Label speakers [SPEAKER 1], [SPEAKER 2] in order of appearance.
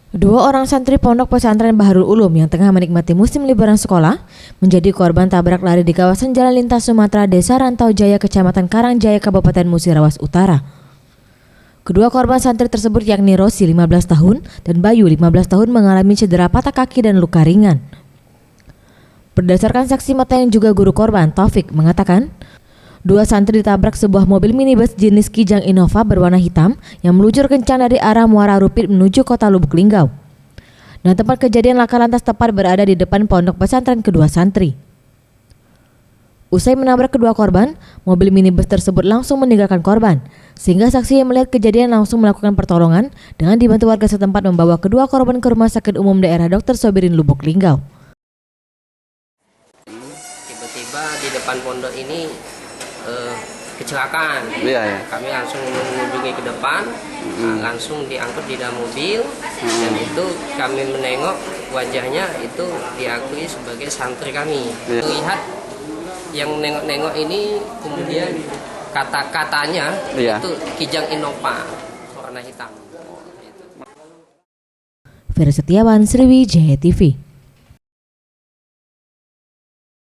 [SPEAKER 1] Dua orang santri pondok pesantren Baharul Ulum yang tengah menikmati musim liburan sekolah menjadi korban tabrak lari di kawasan Jalan Lintas Sumatera, Desa Rantau Jaya, Kecamatan Karangjaya, Kabupaten Musirawas Utara. Kedua korban santri tersebut yakni Rosi 15 tahun dan Bayu 15 tahun mengalami cedera patah kaki dan luka ringan. Berdasarkan saksi mata yang juga guru korban, Taufik mengatakan, dua santri ditabrak sebuah mobil minibus jenis Kijang Innova berwarna hitam yang meluncur kencang dari arah Muara Rupit menuju kota Lubuk Linggau. Dan tempat kejadian laka lantas tepat berada di depan pondok pesantren kedua santri. Usai menabrak kedua korban, mobil minibus tersebut langsung meninggalkan korban, sehingga saksi yang melihat kejadian langsung melakukan pertolongan dengan dibantu warga setempat membawa kedua korban ke Rumah Sakit Umum Daerah Dr. Sobirin Lubuk Linggau.
[SPEAKER 2] Tiba-tiba di depan pondok ini kecelakaan.
[SPEAKER 3] Iya.
[SPEAKER 2] Kami langsung mengunjungi ke depan, langsung diangkut di dalam mobil, dan itu kami menengok wajahnya itu diakui sebagai santri kami. Lihat yang nengok-nengok ini, kemudian kata-katanya itu Kijang Innova warna hitam.
[SPEAKER 1] Vera Setiawan, Sriwijaya TV.